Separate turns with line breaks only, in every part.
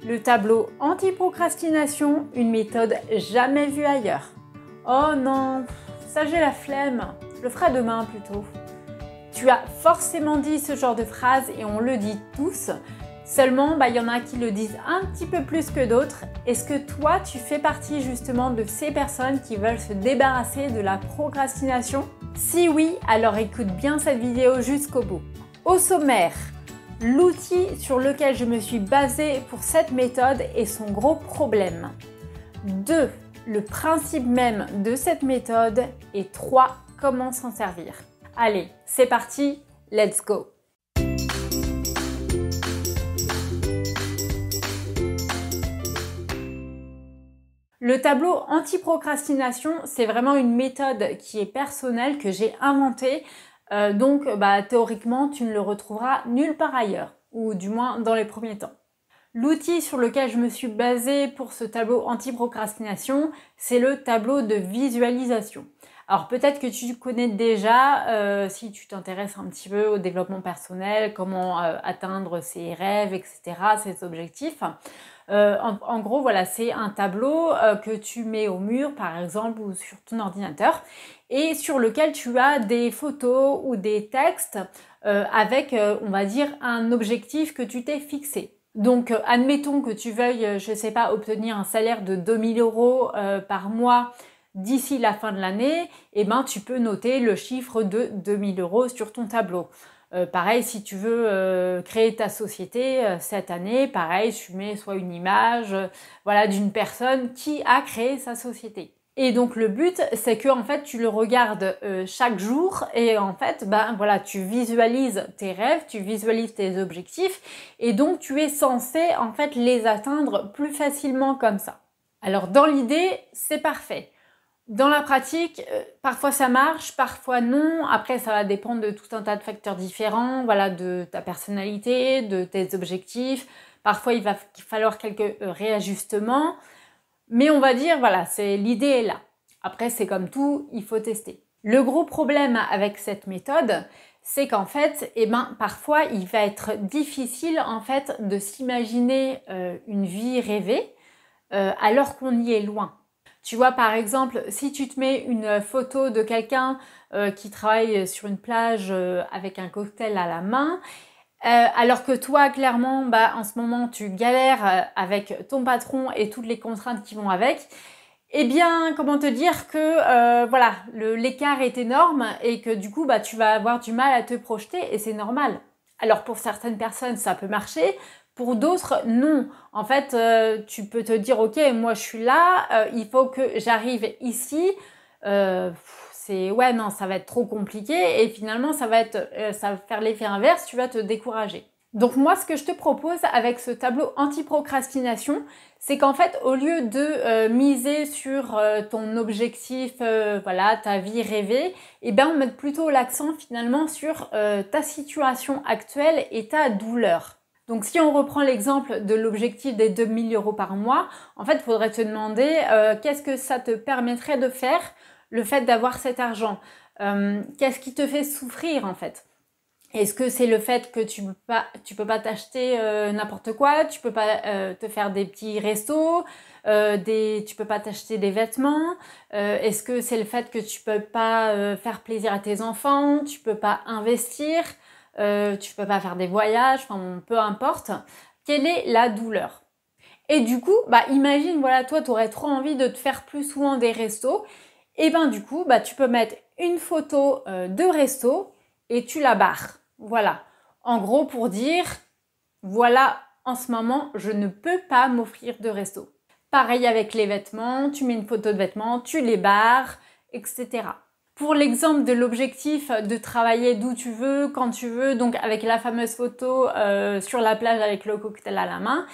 Le tableau anti-procrastination, une méthode jamais vue ailleurs. Oh non, ça j'ai la flemme, je le ferai demain plutôt. Tu as forcément dit ce genre de phrase et on le dit tous. Seulement, il y en a qui le disent un petit peu plus que d'autres. Est-ce que toi, tu fais partie justement de ces personnes qui veulent se débarrasser de la procrastination? Si oui, alors écoute bien cette vidéo jusqu'au bout. Au sommaire, l'outil sur lequel je me suis basée pour cette méthode et son gros problème. 2. Le principe même de cette méthode. Et 3. Comment s'en servir. Allez, c'est parti, let's go! Le tableau anti-procrastination, c'est vraiment une méthode qui est personnelle, que j'ai inventée. Donc, théoriquement, tu ne le retrouveras nulle part ailleurs, ou du moins dans les premiers temps. L'outil sur lequel je me suis basée pour ce tableau anti-procrastination, c'est le tableau de visualisation. Alors peut-être que tu connais déjà, si tu t'intéresses un petit peu au développement personnel, comment atteindre ses rêves, etc., ses objectifs. En gros, voilà, c'est un tableau que tu mets au mur, par exemple, ou sur ton ordinateur, et sur lequel tu as des photos ou des textes avec, on va dire, un objectif que tu t'es fixé. Donc, admettons que tu veuilles, je ne sais pas, obtenir un salaire de 2000 € par mois d'ici la fin de l'année, tu peux noter le chiffre de 2000 € sur ton tableau. Pareil, si tu veux créer ta société cette année, pareil, tu mets soit une image d'une personne qui a créé sa société. Et donc le but, c'est que en fait, tu le regardes chaque jour et en fait, tu visualises tes rêves, tu visualises tes objectifs et donc tu es censé en fait les atteindre plus facilement comme ça. Alors dans l'idée, c'est parfait. Dans la pratique, parfois ça marche, parfois non. Après, ça va dépendre de tout un tas de facteurs différents, de ta personnalité, de tes objectifs. Parfois, il va falloir quelques réajustements. Mais on va dire, l'idée est là. Après, c'est comme tout, il faut tester. Le gros problème avec cette méthode, c'est qu'en fait, parfois, il va être difficile en fait de s'imaginer une vie rêvée alors qu'on y est loin. Tu vois, par exemple, si tu te mets une photo de quelqu'un qui travaille sur une plage avec un cocktail à la main, alors que toi, clairement, en ce moment, tu galères avec ton patron et toutes les contraintes qui vont avec, comment te dire que l'écart est énorme et que du coup, tu vas avoir du mal à te projeter et c'est normal. Alors pour certaines personnes, ça peut marcher. Pour d'autres, non. En fait, tu peux te dire, ok, moi je suis là, il faut que j'arrive ici. Ça va être trop compliqué et finalement, ça va faire l'effet inverse, tu vas te décourager. Donc moi, ce que je te propose avec ce tableau anti-procrastination, c'est qu'en fait, au lieu de miser sur ton objectif, ta vie rêvée, on met plutôt l'accent finalement sur ta situation actuelle et ta douleur. Donc si on reprend l'exemple de l'objectif des 2000 € par mois, en fait, il faudrait te demander qu'est-ce que ça te permettrait de faire, le fait d'avoir cet argent. Qu'est-ce qui te fait souffrir en fait? Est-ce que c'est le fait que tu peux pas t'acheter n'importe quoi, tu peux pas te faire des petits restos, tu peux pas t'acheter des vêtements, est-ce que c'est le fait que tu peux pas faire plaisir à tes enfants, tu peux pas investir, tu peux pas faire des voyages, peu importe. Quelle est la douleur? Et du coup, imagine, toi, tu aurais trop envie de te faire plus souvent des restos. Et du coup, tu peux mettre une photo de resto et tu la barres. Voilà. En gros, pour dire, voilà, en ce moment, je ne peux pas m'offrir de resto. Pareil avec les vêtements, tu mets une photo de vêtements, tu les barres, etc. Pour l'exemple de l'objectif de travailler d'où tu veux, quand tu veux, donc avec la fameuse photo sur la plage avec le cocktail à la main,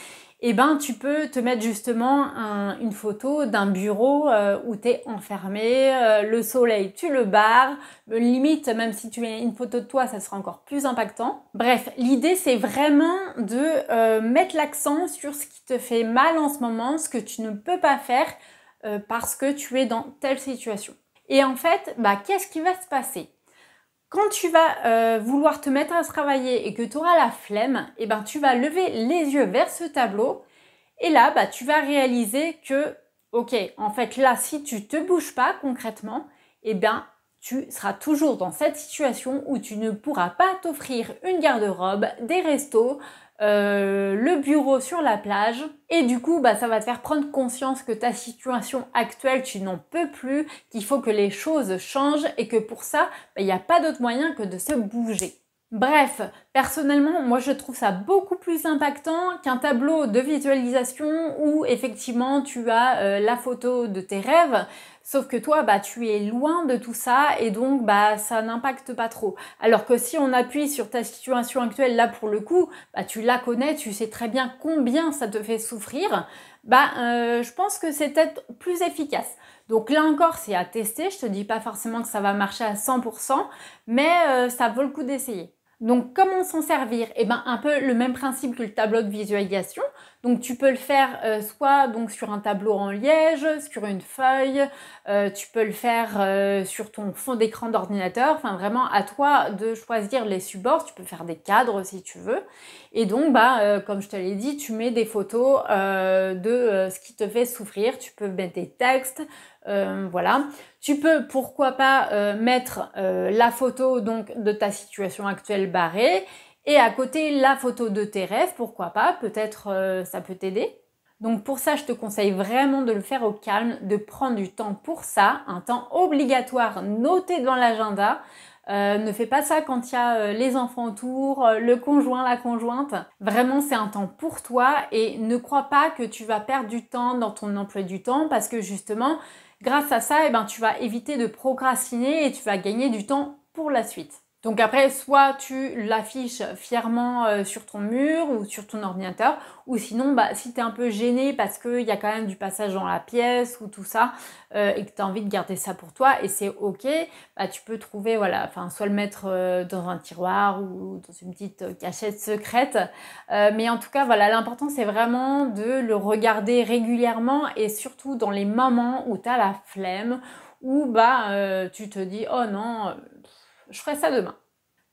tu peux te mettre justement une photo d'un bureau où tu es enfermé, le soleil tu le barres, limite même si tu mets une photo de toi ça sera encore plus impactant. Bref, l'idée c'est vraiment de mettre l'accent sur ce qui te fait mal en ce moment, ce que tu ne peux pas faire parce que tu es dans telle situation. Et en fait, qu'est-ce qui va se passer? Quand tu vas vouloir te mettre à travailler et que tu auras la flemme, tu vas lever les yeux vers ce tableau Et là, bah, tu vas réaliser que, ok, en fait là, si tu te bouges pas concrètement, eh bien, tu seras toujours dans cette situation où tu ne pourras pas t'offrir une garde-robe, des restos, le bureau sur la plage. Et du coup, bah, ça va te faire prendre conscience que ta situation actuelle, tu n'en peux plus, qu'il faut que les choses changent et que pour ça, il n'y a pas d'autre moyen que de se bouger. Bref, personnellement, moi je trouve ça beaucoup plus impactant qu'un tableau de visualisation où effectivement tu as la photo de tes rêves, sauf que toi bah tu es loin de tout ça et donc bah ça n'impacte pas trop. Alors que si on appuie sur ta situation actuelle là pour le coup, bah tu la connais, tu sais très bien combien ça te fait souffrir, je pense que c'est peut-être plus efficace. Donc là encore, c'est à tester. Je te dis pas forcément que ça va marcher à 100%, mais ça vaut le coup d'essayer. Donc comment s'en servir? Eh ben un peu le même principe que le tableau de visualisation. Donc tu peux le faire soit donc sur un tableau en liège, sur une feuille, tu peux le faire sur ton fond d'écran d'ordinateur. Enfin vraiment à toi de choisir les supports. Tu peux faire des cadres si tu veux. Et donc comme je te l'ai dit, tu mets des photos de ce qui te fait souffrir. Tu peux mettre des textes. Voilà. Tu peux, pourquoi pas, mettre la photo donc de ta situation actuelle barrée et à côté la photo de tes rêves, pourquoi pas, peut-être ça peut t'aider. Donc pour ça, je te conseille vraiment de le faire au calme, de prendre du temps pour ça, un temps obligatoire noté dans l'agenda. Ne fais pas ça quand il y a les enfants autour, le conjoint, la conjointe. Vraiment, c'est un temps pour toi et ne crois pas que tu vas perdre du temps dans ton emploi du temps parce que justement, grâce à ça, tu vas éviter de procrastiner et tu vas gagner du temps pour la suite. Donc après, soit tu l'affiches fièrement sur ton mur ou sur ton ordinateur, ou sinon, si tu es un peu gêné parce qu'il y a quand même du passage dans la pièce ou tout ça, et que tu as envie de garder ça pour toi, et c'est ok, tu peux trouver, soit le mettre dans un tiroir ou dans une petite cachette secrète. Mais en tout cas, l'important c'est vraiment de le regarder régulièrement et surtout dans les moments où tu as la flemme, où tu te dis, oh non, je ferai ça demain.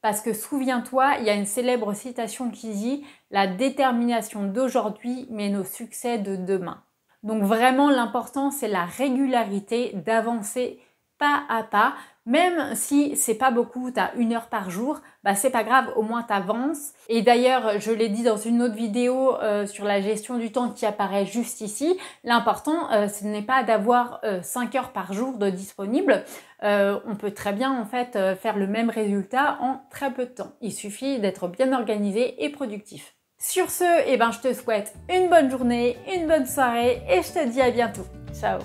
Parce que souviens-toi, il y a une célèbre citation qui dit « La détermination d'aujourd'hui mène au succès de demain ». Donc vraiment, l'important, c'est la régularité, d'avancer pas à pas. Même si c'est pas beaucoup, tu as 1 heure par jour, c'est pas grave, au moins tu avances. Et d'ailleurs, je l'ai dit dans une autre vidéo sur la gestion du temps qui apparaît juste ici, l'important, ce n'est pas d'avoir 5 heures par jour de disponible. On peut très bien en fait faire le même résultat en très peu de temps. Il suffit d'être bien organisé et productif. Sur ce, je te souhaite une bonne journée, une bonne soirée et je te dis à bientôt. Ciao!